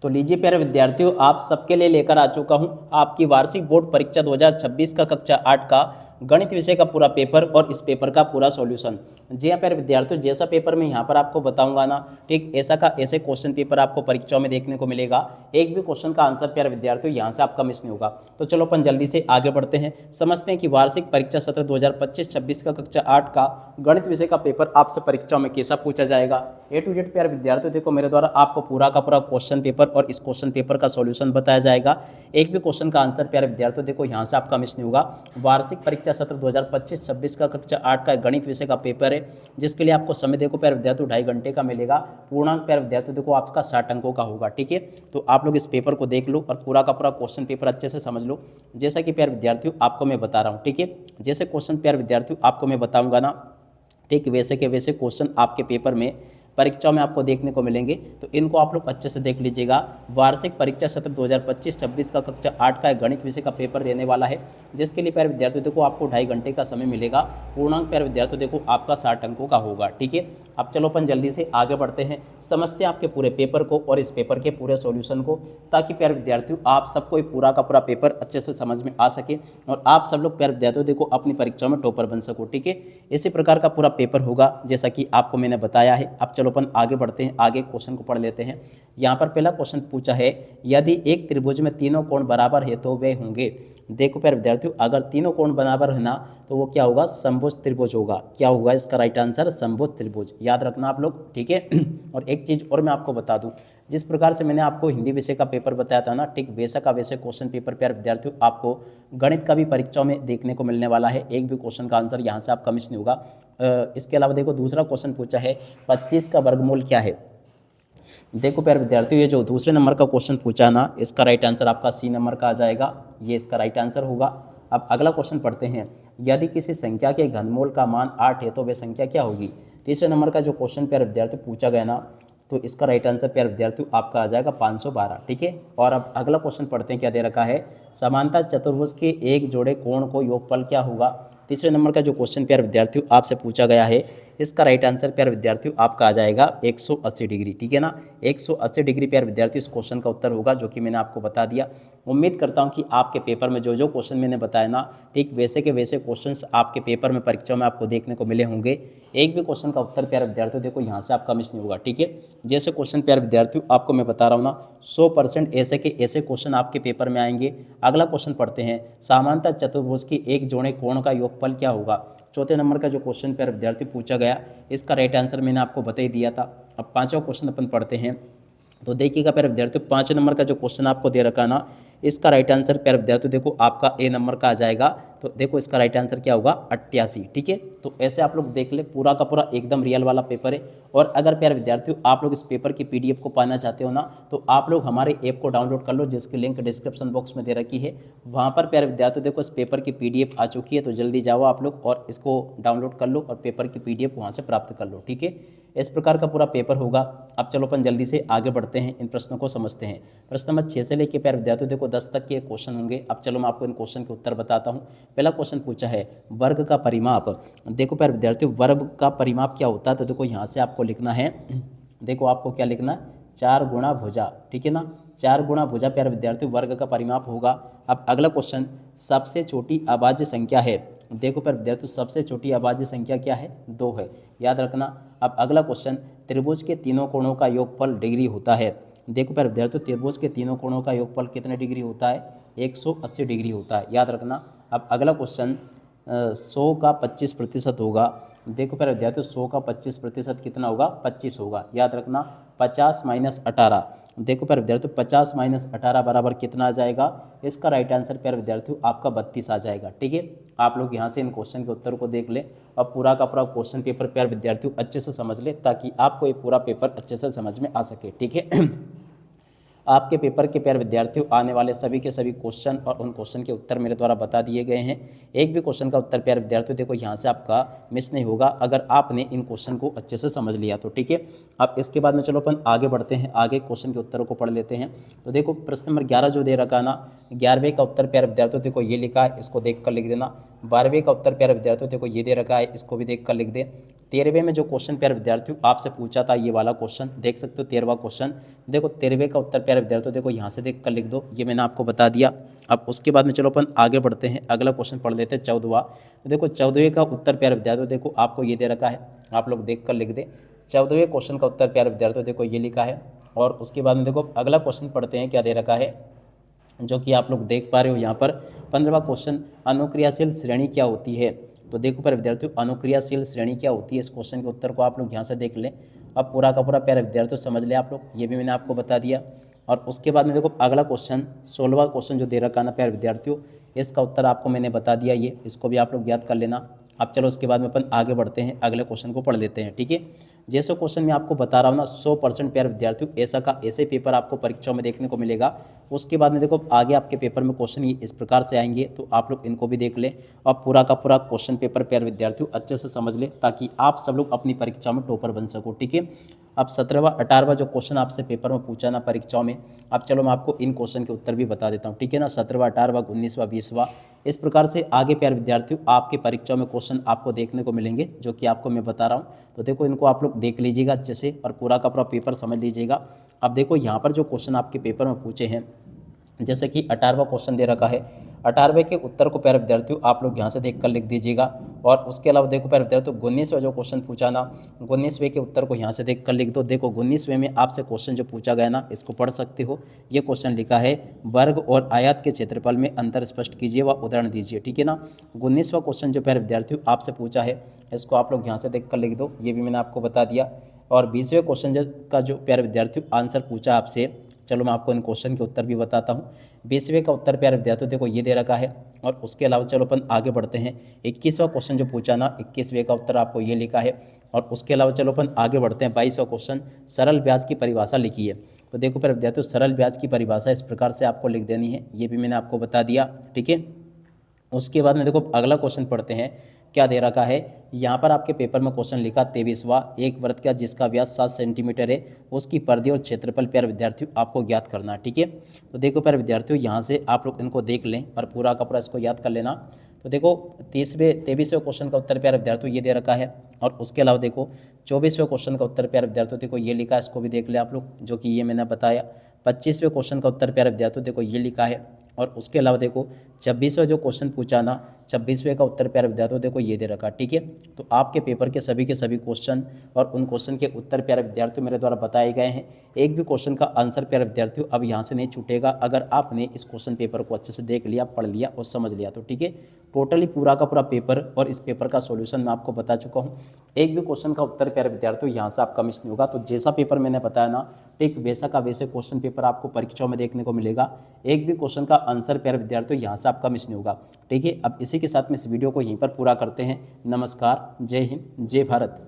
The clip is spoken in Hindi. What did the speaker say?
तो लीजिए प्यारे विद्यार्थियों, आप सबके लिए लेकर आ चुका हूं आपकी वार्षिक बोर्ड परीक्षा 2026 का कक्षा 8 का गणित विषय का पूरा पेपर और इस पेपर का पूरा सॉल्यूशन। जी हाँ प्यारे विद्यार्थियों, जैसा पेपर मैं यहाँ पर आपको बताऊंगा ना, ठीक ऐसा का ऐसे क्वेश्चन पेपर आपको परीक्षाओं में देखने को मिलेगा। एक भी क्वेश्चन का आंसर प्यारे विद्यार्थियों यहाँ से आपका मिस नहीं होगा। तो चलो अपन जल्दी से आगे बढ़ते हैं, समझते हैं कि वार्षिक परीक्षा सत्र 2025-26 का कक्षा 8 का गणित विषय का पेपर आपसे परीक्षाओं में कैसा पूछा जाएगा। ए टू जेड प्यारे विद्यार्थियों देखो, मेरे द्वारा आपको पूरा का पूरा क्वेश्चन पेपर और इस क्वेश्चन पेपर का सॉल्यूशन बताया जाएगा। एक भी क्वेश्चन का आंसर प्यारे विद्यार्थियों देखो यहाँ से आपका मिस नहीं होगा। वार्षिक परीक्षा सत्र 2025-26 का कक्षा 8 का गणित विषय का पेपर है, जिसके लिए आपको समय देखो प्यारे विद्यार्थियों 2.5 घंटे का मिलेगा। पूर्णांक प्यारे विद्यार्थियों देखो आपका 60 अंकों का होगा। ठीक है, तो आप लोग इस पेपर को देख लो और पूरा का पूरा क्वेश्चन पेपर अच्छे से समझ लो, जैसा कि प्यारे विद्यार्थियों आपको मैं बता रहा हूँ। ठीक है, जैसे क्वेश्चन प्यारे विद्यार्थियों आपको मैं बताऊँगा ना, ठीक वैसे के वैसे क्वेश्चन आपके पेपर में परीक्षाओं में आपको देखने को मिलेंगे। तो इनको आप लोग अच्छे से देख लीजिएगा। वार्षिक परीक्षा सत्र 2025-26 का कक्षा 8 का गणित विषय का पेपर रहने वाला है, जिसके लिए प्यारे विद्यार्थियों देखो आपको 2.5 घंटे का समय मिलेगा। पूर्णांक प्यारे विद्यार्थियों देखो आपका 60 अंकों का होगा। ठीक है, अब चलो अपन जल्दी से आगे बढ़ते हैं, समझते हैं आपके पूरे पेपर को और इस पेपर के पूरे सॉल्यूशन को, ताकि प्यारे विद्यार्थियों आप सबको पूरा का पूरा पेपर अच्छे से समझ में आ सके और आप सब लोग प्यारे विद्यार्थियों देखो अपनी परीक्षाओं में टॉपर बन सको। ठीक है, इसी प्रकार का पूरा पेपर होगा जैसा कि आपको मैंने बताया है। अब चलो अपन आगे बढ़ते हैं, आगे क्वेश्चन को पढ़ लेते हैं। यहाँ पर पहला क्वेश्चन पूछा है, यदि एक त्रिभुज में तीनों कोण बराबर है तो वे होंगे। देखो प्यारे विद्यार्थियों, अगर तीनों कोण बराबर है ना, तो वो क्या होगा, समभुज त्रिभुज होगा। क्या होगा इसका राइट आंसर, समभुज त्रिभुज। याद रखना आप लोग। ठीक है, और एक चीज़ और मैं आपको बता दूं, जिस प्रकार से मैंने आपको हिंदी विषय का पेपर बताया था ना, ठीक वैसा का वैसे क्वेश्चन पेपर प्यारे विद्यार्थियों आपको गणित का भी परीक्षाओं में देखने को मिलने वाला है। एक भी क्वेश्चन का आंसर यहाँ से आपका मिस नहीं होगा। इसके अलावा देखो दूसरा क्वेश्चन पूछा है, 25 का वर्गमूल क्या है। देखो प्यारे विद्यार्थियों, ये जो दूसरे नंबर का क्वेश्चन पूछा ना, इसका राइट आंसर आपका सी नंबर का आ जाएगा। ये इसका राइट आंसर होगा। अब अगला क्वेश्चन पढ़ते हैं, यदि किसी संख्या के घनमूल का मान 8 है तो वह संख्या क्या होगी। तीसरे नंबर का जो क्वेश्चन प्यारे विद्यार्थियों पूछा गया ना, तो इसका राइट आंसर प्यारे विद्यार्थियों आपका आ जाएगा 512। ठीक है, और अब अगला क्वेश्चन पढ़ते हैं, क्या दे रखा है, समांतर चतुर्भुज के एक जोड़े कोण को योगफल क्या होगा। तीसरे नंबर का जो क्वेश्चन प्यारे विद्यार्थियों आपसे पूछा गया है, इसका राइट आंसर प्यारे विद्यार्थियों आपका आ जाएगा 180 डिग्री। ठीक है ना, 180 डिग्री प्यारे विद्यार्थियों इस क्वेश्चन का उत्तर होगा, जो कि मैंने आपको बता दिया। उम्मीद करता हूं कि आपके पेपर में जो जो क्वेश्चन मैंने बताया ना, ठीक वैसे के वैसे क्वेश्चंस आपके पेपर में परीक्षा में आपको देखने को मिले होंगे। एक भी क्वेश्चन का उत्तर प्यारे विद्यार्थियों देखो यहाँ से आपका मिस नहीं होगा। ठीक है, जैसे क्वेश्चन प्यारे विद्यार्थियों आपको मैं बता रहा हूँ ना, 100% ऐसे के ऐसे क्वेश्चन आपके पेपर में आएंगे। अगला क्वेश्चन पढ़ते हैं, समांतर चतुर्भुज के एक जोड़े कोण का योगफल क्या होगा। चौथे नंबर का जो क्वेश्चन प्यारे विद्यार्थी पूछा गया, इसका राइट आंसर मैंने आपको बता ही दिया था। अब पांचवा क्वेश्चन अपन पढ़ते हैं, तो देखिएगा प्यारे विद्यार्थियों, 5 नंबर का जो क्वेश्चन आपको दे रखा ना, इसका राइट आंसर प्यारे विद्यार्थियों देखो आपका ए नंबर का आ जाएगा। तो देखो इसका राइट आंसर क्या होगा, 88। ठीक है, तो ऐसे आप लोग देख ले, पूरा का पूरा एकदम रियल वाला पेपर है। और अगर प्यारे विद्यार्थियों आप लोग इस पेपर की पीडीएफ को पाना चाहते हो ना, तो आप लोग हमारे ऐप को डाउनलोड कर लो, जिसकी लिंक डिस्क्रिप्शन बॉक्स में दे रखी है। वहाँ पर प्यारे विद्यार्थियों देखो इस पेपर की पीडीएफ आ चुकी है, तो जल्दी जाओ आप लोग और इसको डाउनलोड कर लो और पेपर की पीडीएफ वहाँ से प्राप्त कर लो। ठीक है, इस प्रकार का पूरा पेपर होगा। अब चलो अपन जल्दी से आगे बढ़ते हैं, इन प्रश्नों को समझते हैं। प्रश्न नंबर 6 से लेकर प्यारे विद्यार्थियों देखो 10 तक के क्वेश्चन होंगे। अब चलो मैं आपको इन क्वेश्चन के उत्तर बताता हूँ। पहला क्वेश्चन पूछा है, वर्ग का परिमाप। देखो प्यारे विद्यार्थियों, वर्ग का परिमाप क्या होता है, तो देखो यहाँ से आपको लिखना है, देखो आपको क्या लिखना है, 4 गुणा भुजा। ठीक है ना, 4 गुणा भुजा प्यारे विद्यार्थियों वर्ग का परिमाप होगा। अब अगला क्वेश्चन, सबसे छोटी अभाज्य संख्या है। देखो प्यारे विद्यार्थियों, सबसे छोटी अभाज्य संख्या क्या है, 2 है, याद रखना। अब अगला क्वेश्चन, त्रिभुज के तीनों कोणों का योगफल डिग्री होता है। देखो प्यारे विद्यार्थियों, त्रिभुज के तीनों कोणों का योगफल कितने डिग्री होता है, 180 डिग्री होता है, याद रखना। अब अगला क्वेश्चन, 100 का 25% होगा। देखो प्यारे विद्यार्थियों, 100 का 25% कितना होगा, 25 होगा, याद रखना। 50 माइनस 18, देखो प्यारे विद्यार्थियों 50 माइनस 18 बराबर कितना आ जाएगा, इसका राइट आंसर प्यारे विद्यार्थियों आपका 32 आ जाएगा। ठीक है, आप लोग यहाँ से इन क्वेश्चन के उत्तर को देख ले और पूरा का पूरा क्वेश्चन पेपर प्यारे विद्यार्थियों अच्छे से समझ ले, ताकि आपको ये पूरा पेपर अच्छे से समझ में आ सके। ठीक है, आपके पेपर के प्यारे विद्यार्थियों आने वाले सभी के सभी क्वेश्चन और उन क्वेश्चन के उत्तर मेरे द्वारा बता दिए गए हैं। एक भी क्वेश्चन का उत्तर प्यारे विद्यार्थियों देखो यहाँ से आपका मिस नहीं होगा, अगर आपने इन क्वेश्चन को अच्छे से समझ लिया तो। ठीक है, अब इसके बाद में चलो अपन आगे बढ़ते हैं, आगे क्वेश्चन के उत्तरों को पढ़ लेते हैं। तो देखो प्रश्न नंबर 11 जो दे रखा है ना, 11वें का उत्तर प्यारे विद्यार्थियों देखो ये लिखा है, इसको देख कर लिख देना। 12वें का उत्तर प्यारे विद्यार्थियों देखो ये दे रखा है, इसको भी देख कर लिख दे। 13वें में जो क्वेश्चन प्यारे विद्यार्थियों आपसे पूछा था, ये वाला क्वेश्चन देख सकते हो, 13वां क्वेश्चन। देखो 13वें का उत्तर प्यारे विद्यार्थियों देखो यहाँ से देख कर लिख दो, ये मैंने आपको बता दिया। अब उसके बाद में चलो अपन आगे बढ़ते हैं, अगला क्वेश्चन पढ़ लेते हैं 14वां। तो देखो 14वें का उत्तर प्यारे विद्यार्थियों देखो आपको ये दे रखा है, आप लोग देख कर लिख दे। 14वें क्वेश्चन का उत्तर प्यारे विद्यार्थियों देखो ये लिखा है। और उसके बाद में देखो अगला क्वेश्चन पढ़ते हैं, क्या दे रखा है, जो कि आप लोग देख पा रहे हो यहाँ पर 15वां क्वेश्चन, अनुक्रियाशील श्रेणी क्या होती है। तो देखो प्यारे विद्यार्थियों अनुक्रियाशील श्रेणी क्या होती है, इस क्वेश्चन के उत्तर को आप लोग यहाँ से देख लें। अब पूरा का पूरा प्यारे विद्यार्थियों समझ लें आप लोग, ये भी मैंने आपको बता दिया। और उसके बाद में देखो अगला क्वेश्चन 16वां क्वेश्चन जो दे रखा है ना प्यारे विद्यार्थियों, इसका उत्तर आपको मैंने बता दिया, ये इसको भी आप लोग याद कर लेना। अब चलो उसके बाद में अपन आगे बढ़ते हैं, अगले क्वेश्चन को पढ़ लेते हैं, ठीक है। जैसे क्वेश्चन मैं आपको बता रहा हूँ ना 100% प्यारे विद्यार्थियों ऐसा का ऐसे पेपर आपको परीक्षाओं में देखने को मिलेगा। उसके बाद में देखो आगे आपके पेपर में क्वेश्चन ये इस प्रकार से आएंगे, तो आप लोग इनको भी देख लें और पूरा का पूरा क्वेश्चन पेपर प्यारे विद्यार्थियों अच्छे से समझ लें, ताकि आप सब लोग अपनी परीक्षा में टॉपर बन सको, ठीक है। अब 17वां 18वां जो क्वेश्चन आपसे पेपर में पूछा ना परीक्षाओं में, अब चलो मैं आपको इन क्वेश्चन के उत्तर भी बता देता हूँ, ठीक है ना। 17वां 18वां 19वां 20वां इस प्रकार से आगे प्यारे विद्यार्थियों आपके परीक्षाओं में क्वेश्चन आपको देखने को मिलेंगे, जो कि आपको मैं बता रहा हूँ। तो देखो इनको आप लोग देख लीजिएगा अच्छे से और पूरा का पूरा पेपर समझ लीजिएगा। अब देखो यहाँ पर जो क्वेश्चन आपके पेपर में पूछे हैं, जैसे कि 18वां क्वेश्चन दे रखा है, 18वें के उत्तर को प्यारे विद्यार्थियों आप लोग यहाँ से देख कर लिख दीजिएगा। और उसके अलावा देखो प्यारे विद्यार्थियों 19वां जो क्वेश्चन पूछा ना, 19वें के उत्तर को यहाँ से देख कर लिख दो। देखो 19वें में आपसे क्वेश्चन जो पूछा गया ना, इसको पढ़ सकते हो। ये क्वेश्चन लिखा है, वर्ग और आयत के क्षेत्रफल में अंतर स्पष्ट कीजिए व उदाहरण दीजिए, ठीक है ना। 19वां क्वेश्चन जो प्यारे विद्यार्थियों आपसे पूछा है, इसको आप लोग यहाँ से देख कर लिख दो, ये भी मैंने आपको बता दिया। और 20वें क्वेश्चन का जो प्यारे विद्यार्थियों आंसर पूछा आपसे, चलो मैं आपको इन क्वेश्चन के उत्तर भी बताता हूँ। 20वें का उत्तर प्यारे विद्यार्थियों देखो ये दे रखा है। और उसके अलावा चलो अपन आगे बढ़ते हैं, 21वां क्वेश्चन जो पूछा ना, 21वें का उत्तर आपको ये लिखा है। और उसके अलावा चलो अपन आगे बढ़ते हैं, 22वां क्वेश्चन, सरल ब्याज की परिभाषा लिखी है। तो देखो प्यारे विद्यार्थियों सरल ब्याज की परिभाषा इस प्रकार से आपको लिख देनी है, ये भी मैंने आपको बता दिया, ठीक है। उसके बाद में देखो अगला क्वेश्चन पढ़ते हैं, क्या दे रखा है, यहाँ पर आपके पेपर में क्वेश्चन लिखा 23वां, एक वृत्त का जिसका व्यास 7 सेंटीमीटर है, उसकी परिधि और क्षेत्रफल प्यारे विद्यार्थियों आपको ज्ञात करना है, ठीक है। तो देखो प्यारे विद्यार्थियों यहाँ से आप लोग इनको देख लें और पूरा का पूरा इसको याद कर लेना। तो देखो 23वें क्वेश्चन का उत्तर प्यारे विद्यार्थियों ये दे रखा है। और उसके अलावा देखो 24वें क्वेश्चन का उत्तर प्यारे विद्यार्थियों देखो ये लिखा है, इसको भी देख ले आप लोग, जो कि ये मैंने बताया। 25वें क्वेश्चन का उत्तर प्यारे विद्यार्थियों देखो ये लिखा है। और उसके अलावा देखो 26वां जो क्वेश्चन पूछा ना, 26वें का उत्तर प्यारे विद्यार्थियों देखो ये दे रखा, ठीक है। तो आपके पेपर के सभी क्वेश्चन और उन क्वेश्चन के उत्तर प्यारे विद्यार्थियों मेरे द्वारा बताए गए हैं। एक भी क्वेश्चन का आंसर प्यारे विद्यार्थियों अब यहाँ से नहीं छूटेगा, अगर आपने इस क्वेश्चन पेपर को अच्छे से देख लिया, पढ़ लिया और समझ लिया तो, ठीक है। टोटली पूरा का पूरा पेपर और इस पेपर का सॉल्यूशन मैं आपको बता चुका हूँ। एक भी क्वेश्चन का उत्तर प्यारे विद्यार्थियों यहाँ से आपका मिस नहीं होगा। तो जैसा पेपर मैंने बताया ना, ठीक वैसा का वैसे क्वेश्चन पेपर आपको परीक्षाओं में देखने को मिलेगा। एक भी क्वेश्चन का आंसर प्यारे विद्यार्थियों यहाँ से आपका मिस नहीं होगा, ठीक है। अब इसी के साथ में इस वीडियो को यहीं पर पूरा करते हैं। नमस्कार, जय हिंद, जय भारत।